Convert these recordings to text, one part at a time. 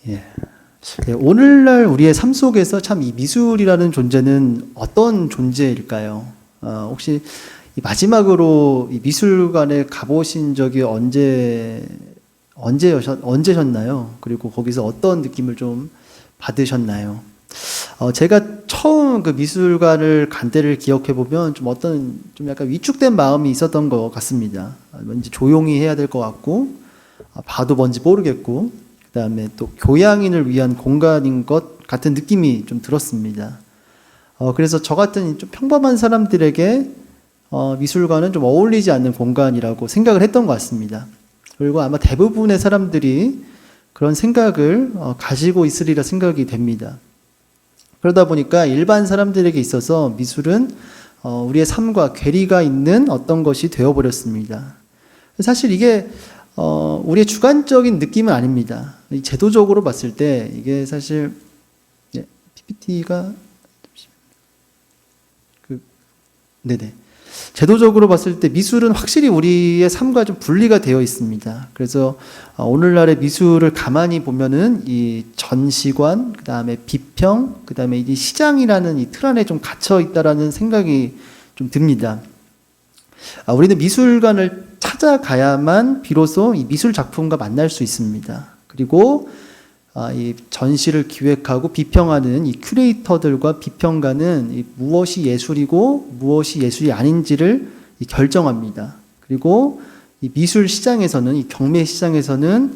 예. 네, 오늘날 우리의 삶 속에서 참 이 미술이라는 존재는 어떤 존재일까요? 혹시 이 마지막으로 이 미술관에 가보신 적이 언제셨나요? 그리고 거기서 어떤 느낌을 좀 받으셨나요? 제가 처음 그 미술관을 간 때를 기억해 보면 좀 약간 위축된 마음이 있었던 것 같습니다. 왠지 조용히 해야 될 것 같고, 봐도 뭔지 모르겠고, 그 다음에 또 교양인을 위한 공간인 것 같은 느낌이 좀 들었습니다. 그래서 저 같은 좀 평범한 사람들에게 미술관은 좀 어울리지 않는 공간이라고 생각을 했던 것 같습니다. 그리고 아마 대부분의 사람들이 그런 생각을 가지고 있으리라 생각이 됩니다. 그러다 보니까 일반 사람들에게 있어서 미술은 우리의 삶과 괴리가 있는 어떤 것이 되어버렸습니다. 사실 이게 우리의 주관적인 느낌은 아닙니다. 제도적으로 봤을 때 이게 사실 PPT가 네네. 제도적으로 봤을 때 미술은 확실히 우리의 삶과 좀 분리가 되어 있습니다. 그래서 오늘날의 미술을 가만히 보면은 이 전시관, 그 다음에 비평, 그 다음에 이 시장이라는 이 틀 안에 좀 갇혀 있다라는 생각이 좀 듭니다. 우리는 미술관을 찾아가야만 비로소 이 미술 작품과 만날 수 있습니다. 그리고 이 전시를 기획하고 비평하는 이 큐레이터들과 비평가는 이 무엇이 예술이고 무엇이 예술이 아닌지를 결정합니다. 그리고 이 미술 시장에서는, 이 경매 시장에서는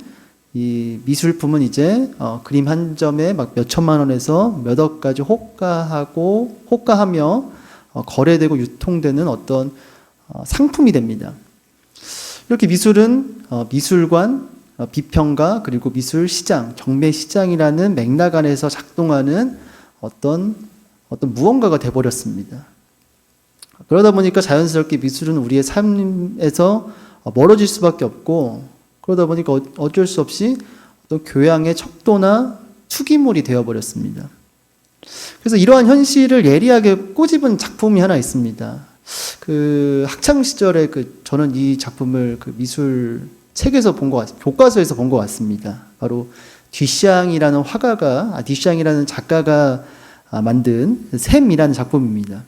이 미술품은 이제 그림 한 점에 막 몇 천만 원에서 몇 억까지 호가하며 거래되고 유통되는 어떤 상품이 됩니다. 이렇게 미술은 미술관, 비평가, 그리고 미술 시장, 경매 시장이라는 맥락 안에서 작동하는 어떤 무언가가 돼버렸습니다. 그러다 보니까 자연스럽게 미술은 우리의 삶에서 멀어질 수밖에 없고, 그러다 보니까 어쩔 수 없이 어떤 교양의 척도나 투기물이 되어버렸습니다. 그래서 이러한 현실을 예리하게 꼬집은 작품이 하나 있습니다. 그 학창 시절에 저는 이 작품을 미술 책에서 교과서에서 본 것 같습니다. 바로 듀샹이라는 듀샹이라는 작가가 만든 샘이라는 작품입니다.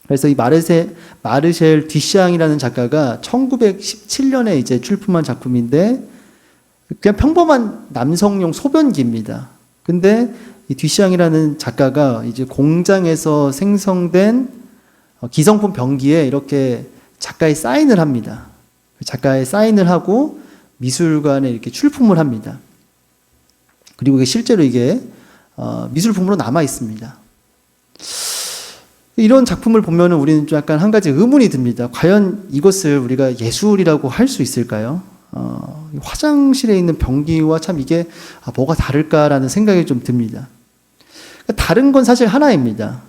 그래서 이 마르셀 듀샹이라는 작가가 1917년에 이제 출품한 작품인데 그냥 평범한 남성용 소변기입니다. 근데 이 듀샹이라는 작가가 이제 공장에서 생성된 기성품 병기에 이렇게 작가의 사인을 합니다. 작가의 사인을 하고 미술관에 이렇게 출품을 합니다. 그리고 실제로 이게 미술품으로 남아 있습니다. 이런 작품을 보면 우리는 좀 약간 한 가지 의문이 듭니다. 과연 이것을 우리가 예술이라고 할 수 있을까요? 화장실에 있는 병기와 참 이게 뭐가 다를까라는 생각이 좀 듭니다. 다른 건 사실 하나입니다.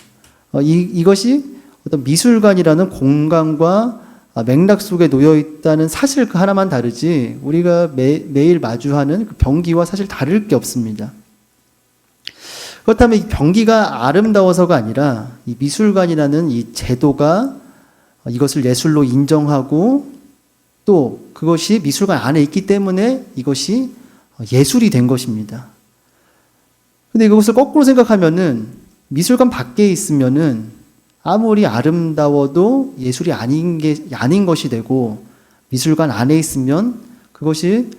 이것이 어떤 미술관이라는 공간과 맥락 속에 놓여 있다는 사실 그 하나만 다르지 우리가 매일 마주하는 그 병기와 사실 다를 게 없습니다. 그렇다면 이 병기가 아름다워서가 아니라 이 미술관이라는 이 제도가 이것을 예술로 인정하고 또 그것이 미술관 안에 있기 때문에 이것이 예술이 된 것입니다. 근데 이것을 거꾸로 생각하면은 미술관 밖에 있으면은 아무리 아름다워도 예술이 아닌 것이 되고 미술관 안에 있으면 그것이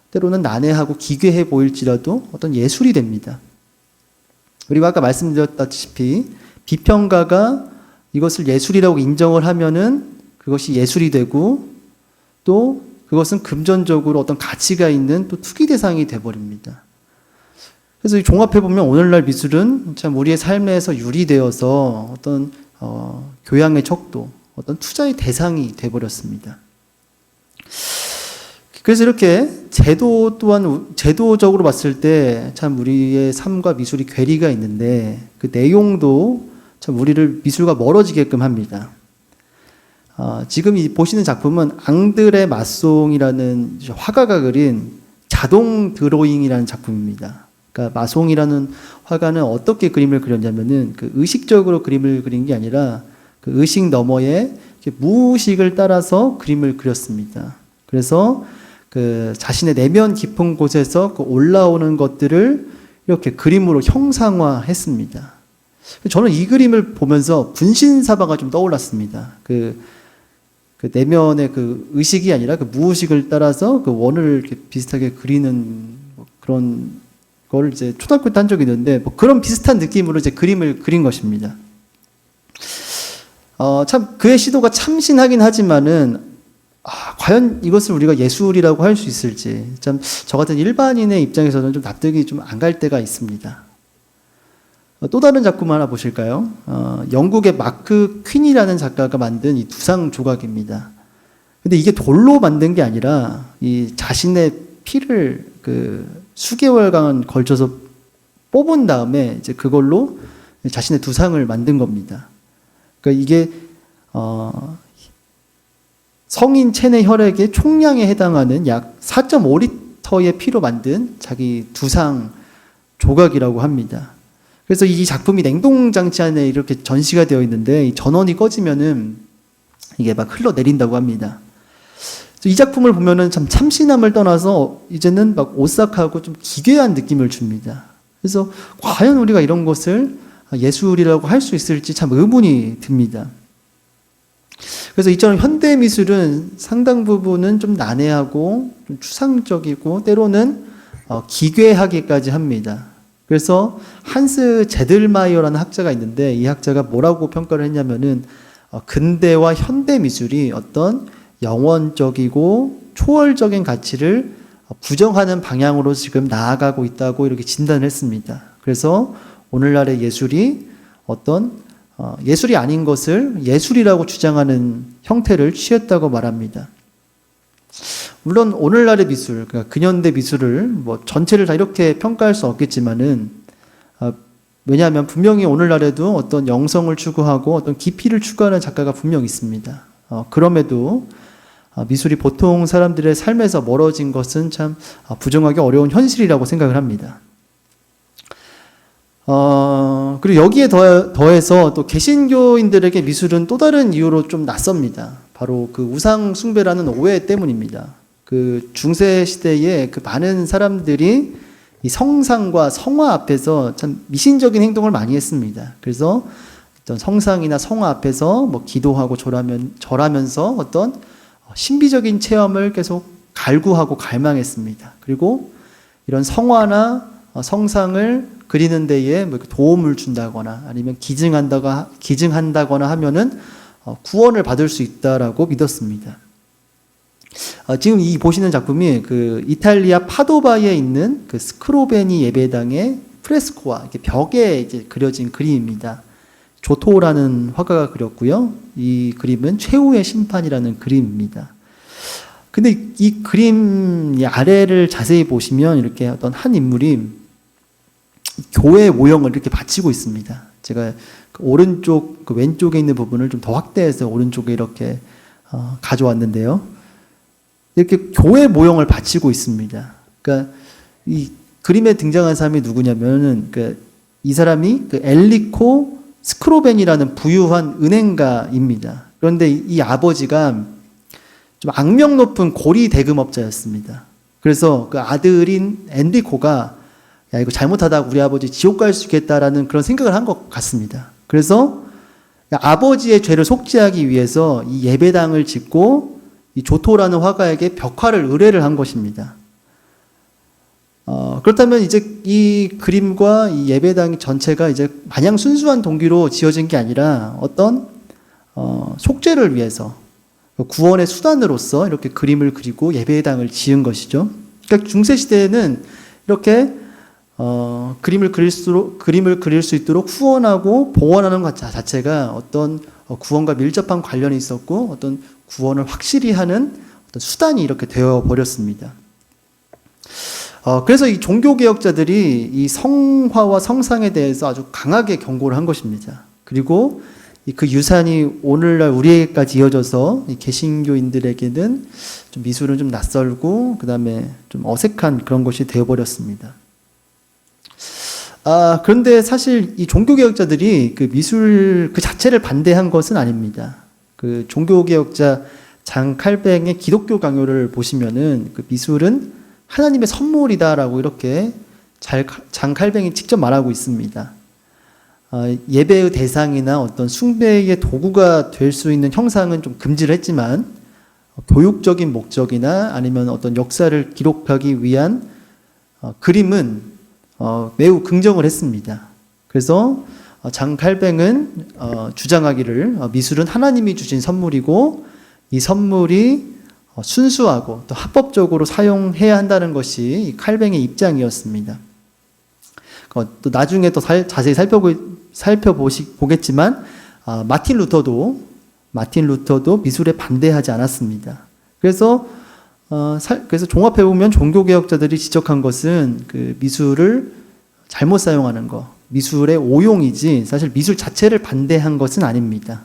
때로는 난해하고 기괴해 보일지라도 어떤 예술이 됩니다. 그리고 아까 말씀드렸다시피 비평가가 이것을 예술이라고 인정을 하면은 그것이 예술이 되고 또 그것은 금전적으로 어떤 가치가 있는 또 투기 대상이 돼버립니다. 그래서 종합해보면 오늘날 미술은 참 우리의 삶에서 유리되어서 어떤 교양의 척도, 어떤 투자의 대상이 돼버렸습니다. 그래서 이렇게 제도적으로 봤을 때 참 우리의 삶과 미술이 괴리가 있는데 그 내용도 참 우리를 미술과 멀어지게끔 합니다. 지금 보시는 작품은 앙드레 마송이라는 화가가 그린 자동 드로잉이라는 작품입니다. 그러니까 마송이라는 화가는 어떻게 그림을 그렸냐면은 그 의식적으로 그림을 그린 게 아니라 그 의식 너머에 무의식을 따라서 그림을 그렸습니다. 그래서 그 자신의 내면 깊은 곳에서 그 올라오는 것들을 이렇게 그림으로 형상화했습니다. 저는 이 그림을 보면서 분신사바가 좀 떠올랐습니다. 그 내면의 그 의식이 아니라 그 무의식을 따라서 그 원을 이렇게 비슷하게 그리는 뭐 그런 걸 이제 초등학교 때 한 적이 있는데 뭐 그런 비슷한 느낌으로 이제 그림을 그린 것입니다. 참 그의 시도가 참신하긴 하지만은 과연 이것을 우리가 예술이라고 할 수 있을지 참 저 같은 일반인의 입장에서는 좀 납득이 좀 안 갈 때가 있습니다. 또 다른 작품 하나 보실까요? 영국의 마크 퀸이라는 작가가 만든 이 두상 조각입니다. 근데 이게 돌로 만든 게 아니라 이 자신의 피를 그 수개월간 걸쳐서 뽑은 다음에 이제 그걸로 자신의 두상을 만든 겁니다. 그러니까 이게 성인 체내 혈액의 총량에 해당하는 약 4.5리터의 피로 만든 자기 두상 조각이라고 합니다. 그래서 이 작품이 냉동장치 안에 이렇게 전시가 되어 있는데 이 전원이 꺼지면은 이게 막 흘러내린다고 합니다. 이 작품을 보면은 참 참신함을 떠나서 이제는 막 오싹하고 좀 기괴한 느낌을 줍니다. 그래서 과연 우리가 이런 것을 예술이라고 할 수 있을지 참 의문이 듭니다. 그래서 이처럼 현대 미술은 상당 부분은 좀 난해하고 좀 추상적이고 때로는 기괴하기까지 합니다. 그래서 한스 제들마이어라는 학자가 있는데 이 학자가 뭐라고 평가를 했냐면은 근대와 현대 미술이 어떤 영원적이고 초월적인 가치를 부정하는 방향으로 지금 나아가고 있다고 이렇게 진단을 했습니다. 그래서 오늘날의 예술이 어떤 예술이 아닌 것을 예술이라고 주장하는 형태를 취했다고 말합니다. 물론 오늘날의 미술, 그러니까 근현대 미술을 뭐 전체를 다 이렇게 평가할 수 없겠지만은 왜냐하면 분명히 오늘날에도 어떤 영성을 추구하고 어떤 깊이를 추구하는 작가가 분명 있습니다. 그럼에도 미술이 보통 사람들의 삶에서 멀어진 것은 참 부정하기 어려운 현실이라고 생각을 합니다. 그리고 여기에 더해서 또 개신교인들에게 미술은 또 다른 이유로 좀 낯섭니다. 바로 그 우상 숭배라는 오해 때문입니다. 그 중세 시대에 그 많은 사람들이 이 성상과 성화 앞에서 참 미신적인 행동을 많이 했습니다. 그래서 어떤 성상이나 성화 앞에서 뭐 기도하고 절하면서 어떤 신비적인 체험을 계속 갈구하고 갈망했습니다. 그리고 이런 성화나 성상을 그리는 데에 뭐 도움을 준다거나 아니면 기증한다거나 하면은 구원을 받을 수 있다라고 믿었습니다. 지금 이 보시는 작품이 그 이탈리아 파도바에 있는 그 스크로베니 예배당의 프레스코와 이렇게 벽에 이제 그려진 그림입니다. 조토라는 화가가 그렸고요. 이 그림은 최후의 심판이라는 그림입니다. 근데 이 그림 아래를 자세히 보시면 이렇게 어떤 한 인물이 교회 모형을 이렇게 바치고 있습니다. 제가 그 오른쪽, 그 왼쪽에 있는 부분을 좀 더 확대해서 오른쪽에 이렇게 가져왔는데요. 이렇게 교회 모형을 바치고 있습니다. 그러니까 이 그림에 등장한 사람이 누구냐면은 이 사람이 그 엘리코 스크로벤이라는 부유한 은행가입니다. 그런데 이 아버지가 좀 악명 높은 고리 대금업자였습니다. 그래서 그 아들인 엔리코가 야 이거 잘못하다 우리 아버지 지옥 갈 수 있겠다라는 그런 생각을 한 것 같습니다. 그래서 아버지의 죄를 속죄하기 위해서 이 예배당을 짓고 이 조토라는 화가에게 벽화를 의뢰를 한 것입니다. 그렇다면 이제 이 그림과 이 예배당 전체가 이제 마냥 순수한 동기로 지어진 게 아니라 어떤 속죄를 위해서 구원의 수단으로서 이렇게 그림을 그리고 예배당을 지은 것이죠. 그러니까 중세 시대에는 이렇게 그림을 그릴 수 있도록 후원하고 봉헌하는 것 자체가 어떤 구원과 밀접한 관련이 있었고 어떤 구원을 확실히 하는 어떤 수단이 이렇게 되어 버렸습니다. 그래서 이 종교개혁자들이 이 성화와 성상에 대해서 아주 강하게 경고를 한 것입니다. 그리고 그 유산이 오늘날 우리에게까지 이어져서 이 개신교인들에게는 좀 미술은 좀 낯설고 그 다음에 좀 어색한 그런 것이 되어버렸습니다. 그런데 사실 이 종교개혁자들이 그 미술 그 자체를 반대한 것은 아닙니다. 그 종교개혁자 장 칼뱅의 기독교 강요를 보시면은 그 미술은 하나님의 선물이다라고 이렇게 장 칼뱅이 직접 말하고 있습니다. 예배의 대상이나 어떤 숭배의 도구가 될 수 있는 형상은 좀 금지를 했지만 교육적인 목적이나 아니면 어떤 역사를 기록하기 위한 그림은 매우 긍정을 했습니다. 그래서 장 칼뱅은 주장하기를 미술은 하나님이 주신 선물이고 이 선물이 순수하고 또 합법적으로 사용해야 한다는 것이 이 칼뱅의 입장이었습니다. 또 나중에 또 자세히 살펴보겠지만 마틴 루터도 미술에 반대하지 않았습니다. 그래서 종합해 보면 종교개혁자들이 지적한 것은 그 미술을 잘못 사용하는 거, 미술의 오용이지 사실 미술 자체를 반대한 것은 아닙니다.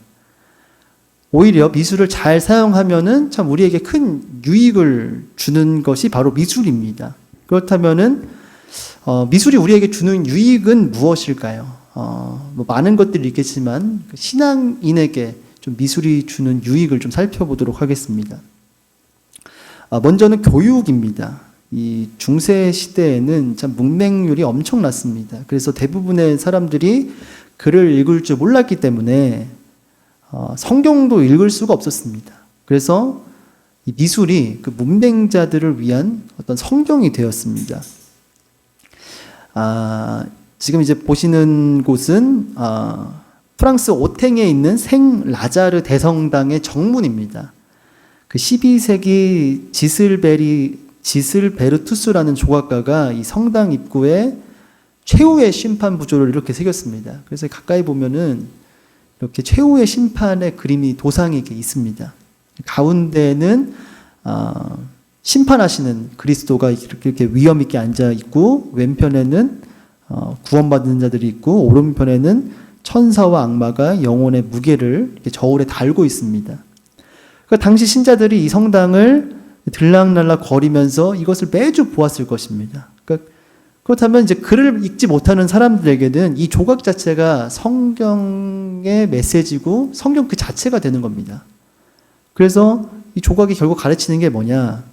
오히려 미술을 잘 사용하면은 참 우리에게 큰 유익을 주는 것이 바로 미술입니다. 그렇다면은 미술이 우리에게 주는 유익은 무엇일까요? 뭐 많은 것들이 있겠지만 신앙인에게 좀 미술이 주는 유익을 좀 살펴보도록 하겠습니다. 먼저는 교육입니다. 이 중세 시대에는 참 문맹률이 엄청났습니다. 그래서 대부분의 사람들이 글을 읽을 줄 몰랐기 때문에 성경도 읽을 수가 없었습니다. 그래서 이 미술이 그 문맹자들을 위한 어떤 성경이 되었습니다. 지금 이제 보시는 곳은 프랑스 오탱에 있는 생 라자르 대성당의 정문입니다. 그 12세기 지슬베르투스라는 조각가가 이 성당 입구에 최후의 심판 부조를 이렇게 새겼습니다. 그래서 가까이 보면은 이렇게 최후의 심판의 그림이 도상이 이렇게 있습니다. 가운데는 심판하시는 그리스도가 이렇게 위엄 있게 앉아 있고 왼편에는 구원받는 자들이 있고 오른편에는 천사와 악마가 영혼의 무게를 이렇게 저울에 달고 있습니다. 그러니까 당시 신자들이 이 성당을 들락날락 거리면서 이것을 매주 보았을 것입니다. 그러니까 그렇다면 이제 글을 읽지 못하는 사람들에게는 이 조각 자체가 성경의 메시지고 성경 그 자체가 되는 겁니다. 그래서 이 조각이 결국 가르치는 게 뭐냐?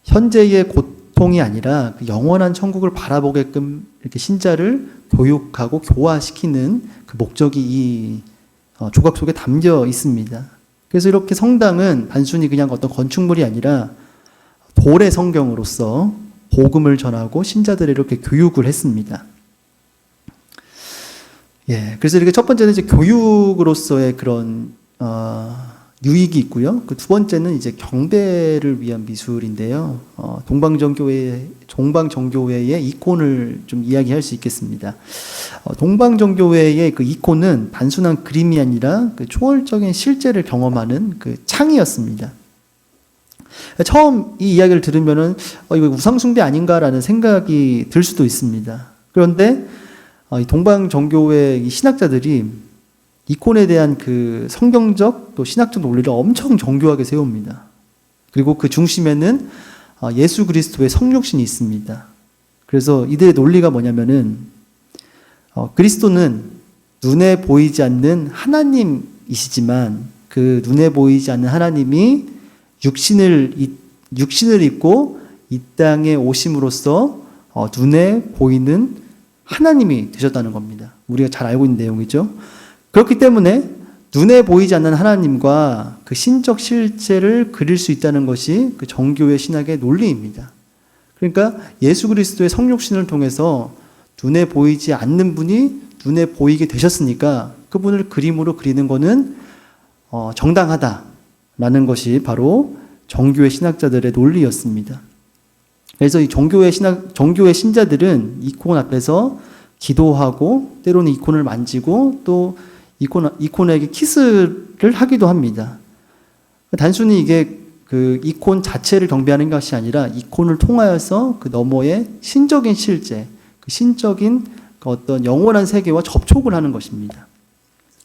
현재의 고통이 아니라 그 영원한 천국을 바라보게끔 이렇게 신자를 교육하고 교화시키는 그 목적이 이 조각 속에 담겨 있습니다. 그래서 이렇게 성당은 단순히 그냥 어떤 건축물이 아니라 도래 성경으로서 복음을 전하고 신자들을 이렇게 교육을 했습니다. 그래서 이렇게 첫 번째는 이제 교육으로서의 그런 유익이 있고요. 그 두 번째는 이제 경배를 위한 미술인데요. 동방정교회의 이콘을 좀 이야기할 수 있겠습니다. 동방정교회의 그 이콘은 단순한 그림이 아니라 그 초월적인 실제를 경험하는 그 창이었습니다. 처음 이 이야기를 들으면은 이거 우상숭배 아닌가라는 생각이 들 수도 있습니다. 그런데 이 동방정교회 신학자들이 이콘에 대한 그 성경적 또 신학적 논리를 엄청 정교하게 세웁니다. 그리고 그 중심에는 예수 그리스도의 성육신이 있습니다. 그래서 이들의 논리가 뭐냐면은 그리스도는 눈에 보이지 않는 하나님이시지만 그 눈에 보이지 않는 하나님이 육신을 입고 이 땅에 오심으로써 눈에 보이는 하나님이 되셨다는 겁니다. 우리가 잘 알고 있는 내용이죠. 그렇기 때문에 눈에 보이지 않는 하나님과 그 신적 실체를 그릴 수 있다는 것이 그 정교회 신학의 논리입니다. 그러니까 예수 그리스도의 성육신을 통해서 눈에 보이지 않는 분이 눈에 보이게 되셨으니까 그분을 그림으로 그리는 것은 정당하다라는 것이 바로 정교회 신학자들의 논리였습니다. 그래서 이 정교회 신자들은 이콘 앞에서 기도하고 때로는 이콘을 만지고 또 이콘에게 키스를 하기도 합니다. 단순히 이게 그 이콘 자체를 경배하는 것이 아니라 이콘을 통하여서 그 너머의 신적인 실제, 그 신적인 그 어떤 영원한 세계와 접촉을 하는 것입니다.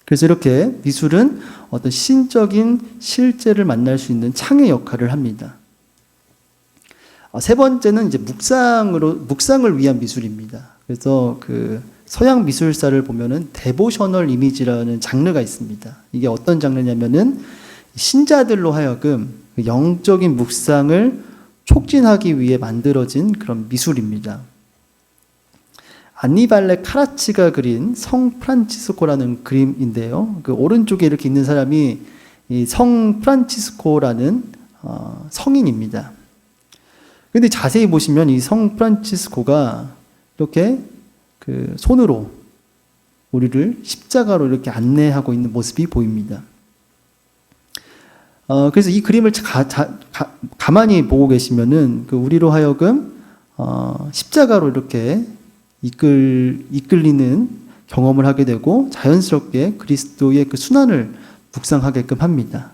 그래서 이렇게 미술은 어떤 신적인 실제를 만날 수 있는 창의 역할을 합니다. 세 번째는 이제 묵상을 위한 미술입니다. 그래서 그 서양 미술사를 보면은 데보셔널 이미지라는 장르가 있습니다. 이게 어떤 장르냐면은 신자들로 하여금 영적인 묵상을 촉진하기 위해 만들어진 그런 미술입니다. 안니발레 카라치가 그린 성 프란치스코라는 그림인데요. 그 오른쪽에 이렇게 있는 사람이 이 성 프란치스코라는 성인입니다. 근데 자세히 보시면 이 성 프란치스코가 이렇게 그 손으로 우리를 십자가로 이렇게 안내하고 있는 모습이 보입니다. 그래서 이 그림을 가만히 보고 계시면은 그 우리로 하여금 십자가로 이렇게 이끌리는 경험을 하게 되고 자연스럽게 그리스도의 그 순환을 묵상하게끔 합니다.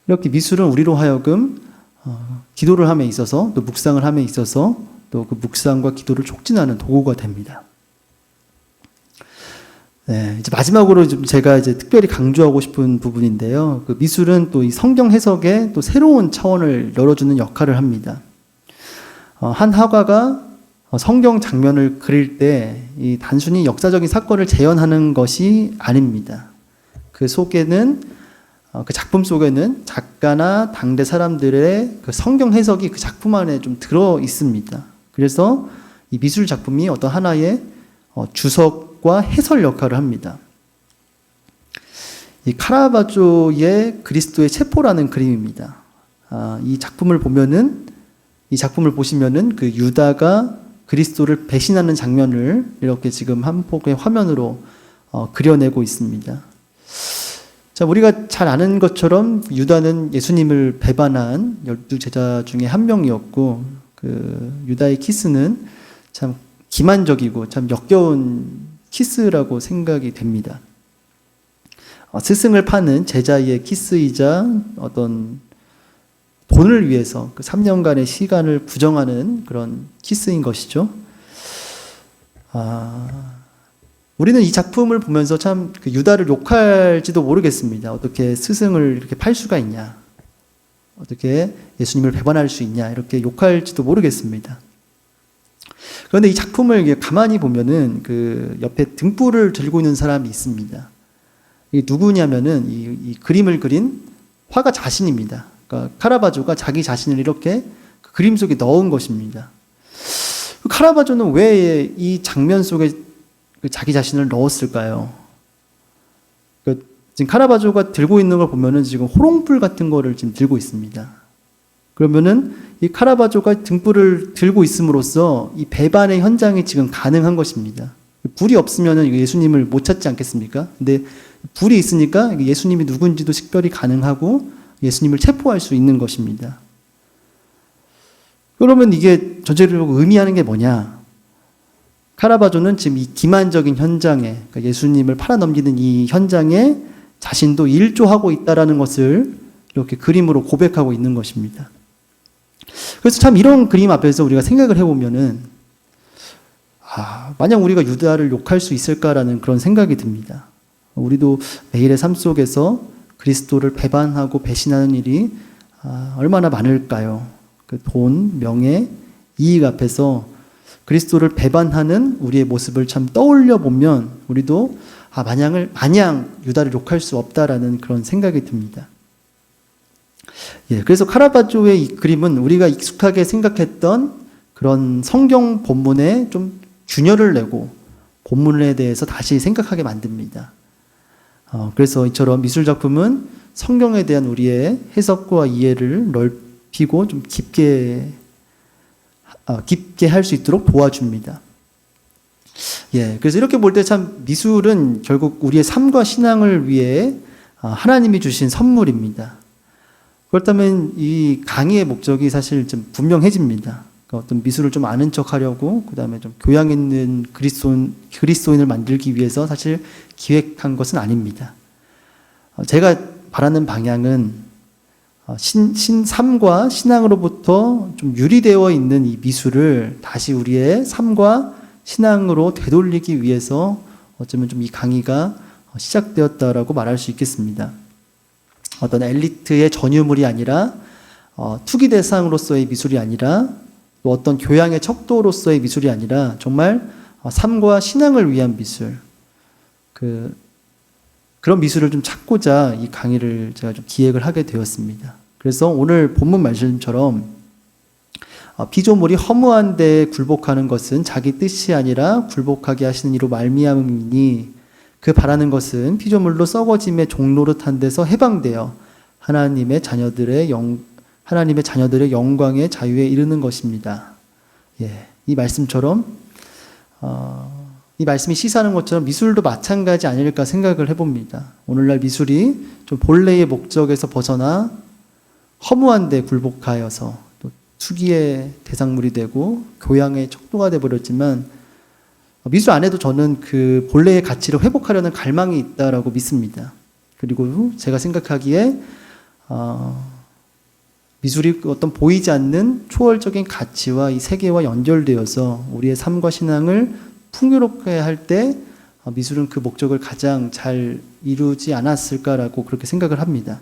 이렇게 미술은 우리로 하여금 기도를 함에 있어서 또 묵상을 함에 있어서 또 그 묵상과 기도를 촉진하는 도구가 됩니다. 네, 이제 마지막으로 좀 제가 이제 특별히 강조하고 싶은 부분인데요. 그 미술은 또 이 성경 해석에 또 새로운 차원을 열어주는 역할을 합니다. 한 화가가 성경 장면을 그릴 때 이 단순히 역사적인 사건을 재현하는 것이 아닙니다. 그 속에는 그 작품 속에는 작가나 당대 사람들의 그 성경 해석이 그 작품 안에 좀 들어 있습니다. 그래서 이 미술 작품이 어떤 하나의 주석과 해설 역할을 합니다. 이 카라바조의 그리스도의 체포라는 그림입니다. 이 작품을 보시면은 그 유다가 그리스도를 배신하는 장면을 이렇게 지금 한 폭의 화면으로 그려내고 있습니다. 자, 우리가 잘 아는 것처럼 유다는 예수님을 배반한 12제자 중에 한 명이었고, 그 유다의 키스는 참 기만적이고 참 역겨운 키스라고 생각이 됩니다. 스승을 파는 제자의 키스이자 어떤 돈을 위해서 그 3년간의 시간을 부정하는 그런 키스인 것이죠. 우리는 이 작품을 보면서 참 그 유다를 욕할지도 모르겠습니다. 어떻게 스승을 이렇게 팔 수가 있냐? 어떻게 예수님을 배반할 수 있냐? 이렇게 욕할지도 모르겠습니다. 그런데 이 작품을 가만히 보면은 그 옆에 등불을 들고 있는 사람이 있습니다. 이게 누구냐면은 이 그림을 그린 화가 자신입니다. 그러니까 카라바조가 자기 자신을 이렇게 그 그림 속에 넣은 것입니다. 카라바조는 왜 이 장면 속에 자기 자신을 넣었을까요? 지금 카라바조가 들고 있는 걸 보면은 지금 호롱불 같은 거를 지금 들고 있습니다. 그러면은 이 카라바조가 등불을 들고 있음으로써 이 배반의 현장이 지금 가능한 것입니다. 불이 없으면은 예수님을 못 찾지 않겠습니까? 근데 불이 있으니까 예수님이 누군지도 식별이 가능하고 예수님을 체포할 수 있는 것입니다. 그러면 이게 전체적으로 의미하는 게 뭐냐? 카라바조는 지금 이 기만적인 현장에, 그러니까 예수님을 팔아넘기는 이 현장에 자신도 일조하고 있다라는 것을 이렇게 그림으로 고백하고 있는 것입니다. 그래서 참 이런 그림 앞에서 우리가 생각을 해보면은, 만약 우리가 유다를 욕할 수 있을까라는 그런 생각이 듭니다. 우리도 매일의 삶 속에서 그리스도를 배반하고 배신하는 일이 얼마나 많을까요? 그 돈, 명예, 이익 앞에서 그리스도를 배반하는 우리의 모습을 참 떠올려 보면 우리도 마냥 유다를 욕할 수 없다라는 그런 생각이 듭니다. 예, 그래서 카라바조의 이 그림은 우리가 익숙하게 생각했던 그런 성경 본문에 좀 균열을 내고 본문에 대해서 다시 생각하게 만듭니다. 그래서 이처럼 미술 작품은 성경에 대한 우리의 해석과 이해를 넓히고 좀 깊게 할 수 있도록 도와줍니다. 예, 그래서 이렇게 볼 때 참 미술은 결국 우리의 삶과 신앙을 위해 하나님이 주신 선물입니다. 그렇다면 이 강의의 목적이 사실 좀 분명해집니다. 그러니까 어떤 미술을 좀 아는 척 하려고, 그 다음에 좀 교양 있는 그리스도인을 만들기 위해서 사실 기획한 것은 아닙니다. 제가 바라는 방향은 삶과 신앙으로부터 좀 유리되어 있는 이 미술을 다시 우리의 삶과 신앙으로 되돌리기 위해서 어쩌면 좀 이 강의가 시작되었다라고 말할 수 있겠습니다. 어떤 엘리트의 전유물이 아니라 투기 대상으로서의 미술이 아니라 또 어떤 교양의 척도로서의 미술이 아니라 정말 삶과 신앙을 위한 미술, 그런 미술을 좀 찾고자 이 강의를 제가 좀 기획을 하게 되었습니다. 그래서 오늘 본문 말씀처럼 피조물이 허무한 데 굴복하는 것은 자기 뜻이 아니라 굴복하게 하시는 이로 말미암음이니 그 바라는 것은 피조물로 썩어짐의 종노릇한 데서 해방되어 하나님의 자녀들의 영광의 자유에 이르는 것입니다. 이 말씀처럼 이 말씀이 시사하는 것처럼 미술도 마찬가지 아닐까 생각을 해봅니다. 오늘날 미술이 좀 본래의 목적에서 벗어나 허무한 데 굴복하여서 또 투기의 대상물이 되고 교양의 척도가 되어버렸지만 미술 안에도 저는 그 본래의 가치를 회복하려는 갈망이 있다라고 믿습니다. 그리고 제가 생각하기에 미술이 어떤 보이지 않는 초월적인 가치와 이 세계와 연결되어서 우리의 삶과 신앙을 풍요롭게 할 때 미술은 그 목적을 가장 잘 이루지 않았을까라고 그렇게 생각을 합니다.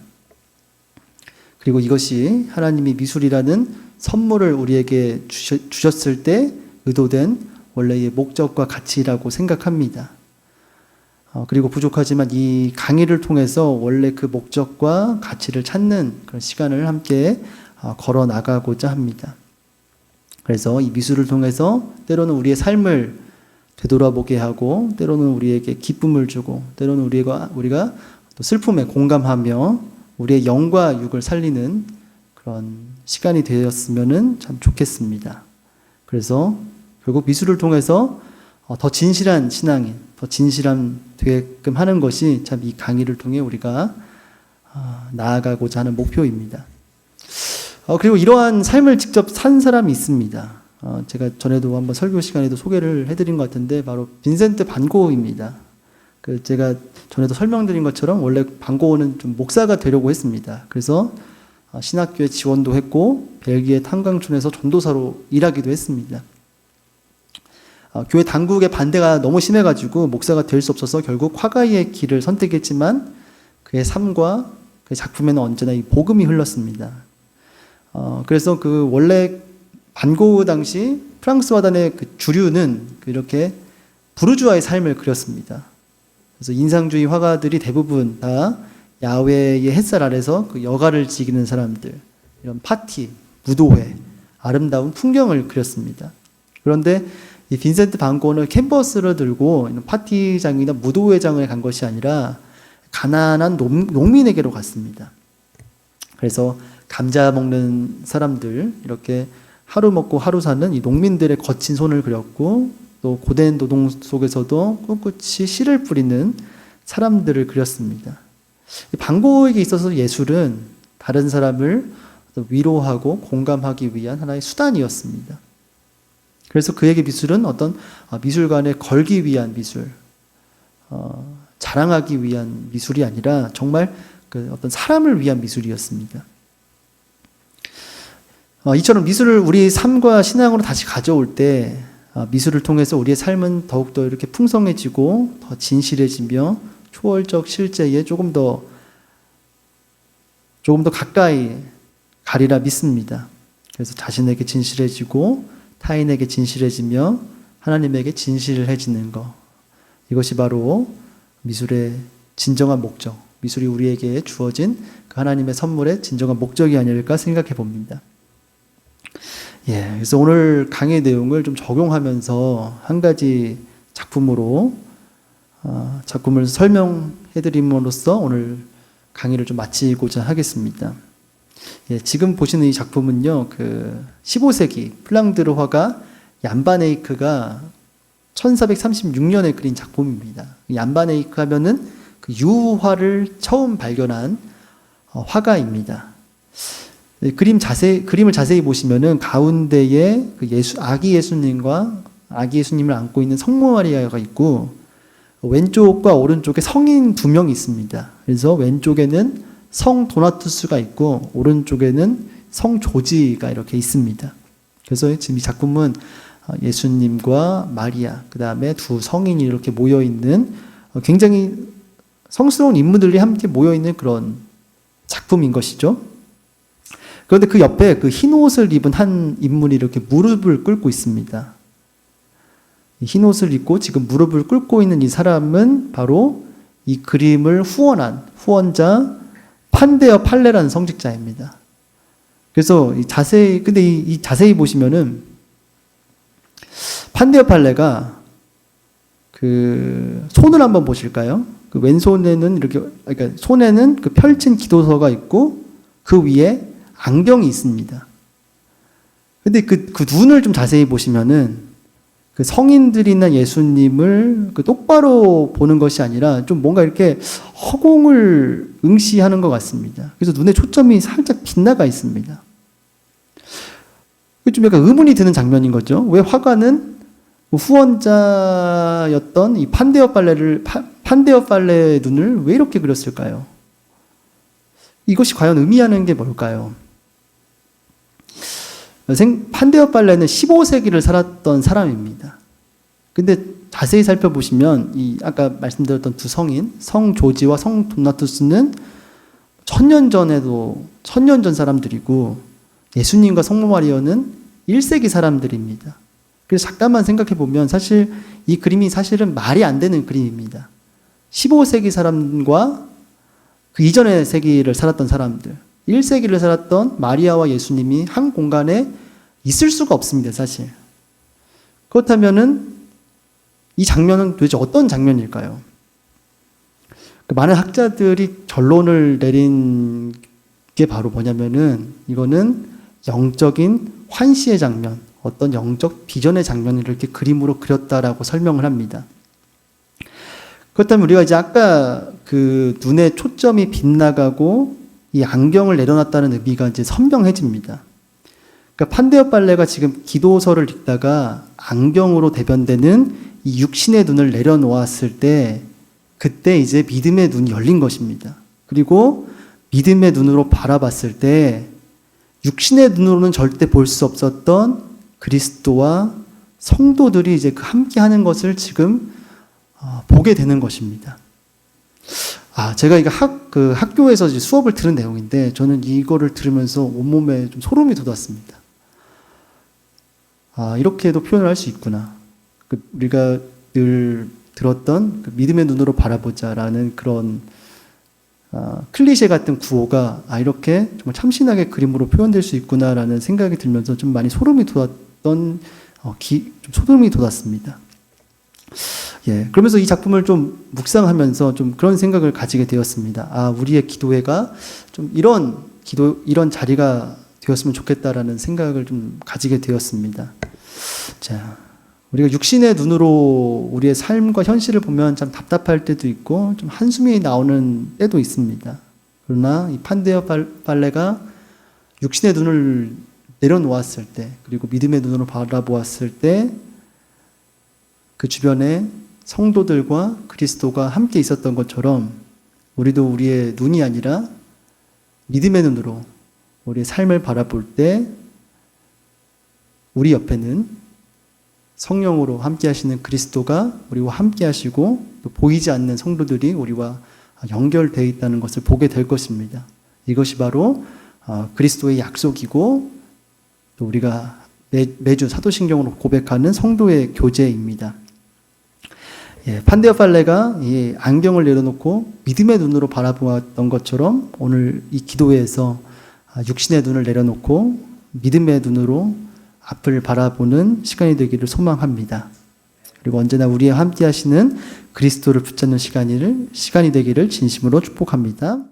그리고 이것이 하나님이 미술이라는 선물을 우리에게 주셨을 때 의도된 원래의 목적과 가치라고 생각합니다. 그리고 부족하지만 이 강의를 통해서 원래 그 목적과 가치를 찾는 그런 시간을 함께 걸어 나가고자 합니다. 그래서 이 미술을 통해서 때로는 우리의 삶을 되돌아보게 하고 때로는 우리에게 기쁨을 주고 때로는 우리가 또 슬픔에 공감하며 우리의 영과 육을 살리는 그런 시간이 되었으면 참 좋겠습니다. 그래서 결국 미술을 통해서 더 진실한 신앙인, 더 진실함 되게끔 하는 것이 참 이 강의를 통해 우리가 나아가고자 하는 목표입니다. 그리고 이러한 삶을 직접 산 사람이 있습니다. 제가 전에도 한번 설교 시간에도 소개를 해드린 것 같은데 바로 빈센트 반 고흐입니다. 제가 전에도 설명드린 것처럼 원래 반 고흐는 좀 목사가 되려고 했습니다. 그래서 신학교에 지원도 했고 벨기에 탄광촌에서 전도사로 일하기도 했습니다. 교회 당국의 반대가 너무 심해가지고 목사가 될 수 없어서 결국 화가의 길을 선택했지만 그의 삶과 그의 작품에는 언제나 이 복음이 흘렀습니다. 그래서 그 원래 반 고흐 당시 프랑스 화단의 그 주류는 이렇게 부르주아의 삶을 그렸습니다. 그래서 인상주의 화가들이 대부분 다 야외의 햇살 아래서 그 여가를 즐기는 사람들, 이런 파티, 무도회, 아름다운 풍경을 그렸습니다. 그런데 이 빈센트 반 고흐는 캔버스를 들고 파티장이나 무도회장에 간 것이 아니라 가난한 농민에게로 갔습니다. 그래서 감자 먹는 사람들, 이렇게 하루 먹고 하루 사는 이 농민들의 거친 손을 그렸고 또 고된 노동 속에서도 꿋꿋이 씨를 뿌리는 사람들을 그렸습니다. 반 고흐에게 있어서 예술은 다른 사람을 위로하고 공감하기 위한 하나의 수단이었습니다. 그래서 그에게 미술은 어떤 미술관에 걸기 위한 미술, 자랑하기 위한 미술이 아니라 정말 그 어떤 사람을 위한 미술이었습니다. 이처럼 미술을 우리 삶과 신앙으로 다시 가져올 때 미술을 통해서 우리의 삶은 더욱더 이렇게 풍성해지고 더 진실해지며 초월적 실제에 조금 더 가까이 가리라 믿습니다. 그래서 자신에게 진실해지고 타인에게 진실해지며 하나님에게 진실해지는 것, 이것이 바로 미술의 진정한 목적, 미술이 우리에게 주어진 그 하나님의 선물의 진정한 목적이 아닐까 생각해 봅니다. 그래서 오늘 강의 내용을 좀 적용하면서 한 가지 작품을 설명해 드림으로써 오늘 강의를 좀 마치고자 하겠습니다. 지금 보시는 이 작품은요, 15세기 플랑드르 화가 얀 반 에이크가 1436년에 그린 작품입니다. 얀 반 에이크 하면은 그 유화를 처음 발견한 화가입니다. 그림을 자세히 보시면은 가운데에 아기 예수님과 아기 예수님을 안고 있는 성모 마리아가 있고 왼쪽과 오른쪽에 성인 2명이 있습니다. 그래서 왼쪽에는 성 도나투스가 있고 오른쪽에는 성 조지가 이렇게 있습니다. 그래서 지금 이 작품은 예수님과 마리아, 그 다음에 두 성인이 이렇게 모여있는 굉장히 성스러운 인물들이 함께 모여있는 그런 작품인 것이죠. 그런데 그 옆에 그 흰 옷을 입은 한 인물이 이렇게 무릎을 꿇고 있습니다. 흰 옷을 입고 지금 무릎을 꿇고 있는 이 사람은 바로 이 그림을 후원자 판데어 팔레라는 성직자입니다. 그래서 근데 자세히 보시면은 판데어 팔레가 그 손을 한번 보실까요? 그 왼손에는 그러니까 손에는 그 펼친 기도서가 있고 그 위에 안경이 있습니다. 근데 그 눈을 좀 자세히 보시면은 그 성인들이나 예수님을 그 똑바로 보는 것이 아니라 좀 뭔가 이렇게 허공을 응시하는 것 같습니다. 그래서 눈에 초점이 살짝 빗나가 있습니다. 좀 약간 의문이 드는 장면인 거죠. 왜 화가는 후원자였던 이 판데어 팔레의 눈을 왜 이렇게 그렸을까요? 이것이 과연 의미하는 게 뭘까요? 판데어 팔레는 15세기를 살았던 사람입니다. 근데 자세히 살펴보시면 이 아까 말씀드렸던 두 성인, 성 조지와 성 도나투스는 1000년 전 사람들이고 예수님과 성모 마리아는 1세기 사람들입니다. 그래서 잠깐만 생각해 보면 사실 이 그림이 사실은 말이 안 되는 그림입니다. 15세기 사람과 그 이전의 세기를 살았던 사람들, 1세기를 살았던 마리아와 예수님이 한 공간에 있을 수가 없습니다, 사실. 그렇다면은 이 장면은 도대체 어떤 장면일까요? 많은 학자들이 결론을 내린 게 바로 뭐냐면은 이거는 영적인 환시의 장면, 어떤 영적 비전의 장면을 이렇게 그림으로 그렸다라고 설명을 합니다. 그렇다면 우리가 이제 아까 그 눈에 초점이 빗나가고 이 안경을 내려놨다는 의미가 이제 선명해집니다. 그러니까 판데어 팔레가 지금 기도서를 읽다가 안경으로 대변되는 이 육신의 눈을 내려놓았을 때 그때 이제 믿음의 눈이 열린 것입니다. 그리고 믿음의 눈으로 바라봤을 때 육신의 눈으로는 절대 볼 수 없었던 그리스도와 성도들이 이제 함께 하는 것을 지금 보게 되는 것입니다. 제가 이거 학교에서 이제 수업을 들은 내용인데 저는 이거를 들으면서 온몸에 좀 소름이 돋았습니다. 이렇게도 표현을 할 수 있구나. 우리가 늘 들었던 믿음의 눈으로 바라보자라는 그런 클리셰 같은 구호가 이렇게 정말 참신하게 그림으로 표현될 수 있구나라는 생각이 들면서 좀 많이 소름이 돋았던 좀 소름이 돋았습니다. 예, 그러면서 이 작품을 좀 묵상하면서 좀 그런 생각을 가지게 되었습니다. 우리의 기도회가 좀 이런 자리가 되었으면 좋겠다라는 생각을 좀 가지게 되었습니다. 자, 우리가 육신의 눈으로 우리의 삶과 현실을 보면 참 답답할 때도 있고 좀 한숨이 나오는 때도 있습니다. 그러나 이 판데어 팔레가 육신의 눈을 내려놓았을 때, 그리고 믿음의 눈으로 바라보았을 때 그 주변에 성도들과 그리스도가 함께 있었던 것처럼 우리도 우리의 눈이 아니라 믿음의 눈으로 우리의 삶을 바라볼 때 우리 옆에는 성령으로 함께 하시는 그리스도가 우리와 함께 하시고 또 보이지 않는 성도들이 우리와 연결되어 있다는 것을 보게 될 것입니다. 이것이 바로 그리스도의 약속이고 또 우리가 매주 사도신경으로 고백하는 성도의 교제입니다. 예, 판데어 팔레가 이 안경을 내려놓고 믿음의 눈으로 바라보았던 것처럼 오늘 이 기도회에서 육신의 눈을 내려놓고 믿음의 눈으로 앞을 바라보는 시간이 되기를 소망합니다. 그리고 언제나 우리와 함께 하시는 그리스도를 붙잡는 시간이 되기를 진심으로 축복합니다.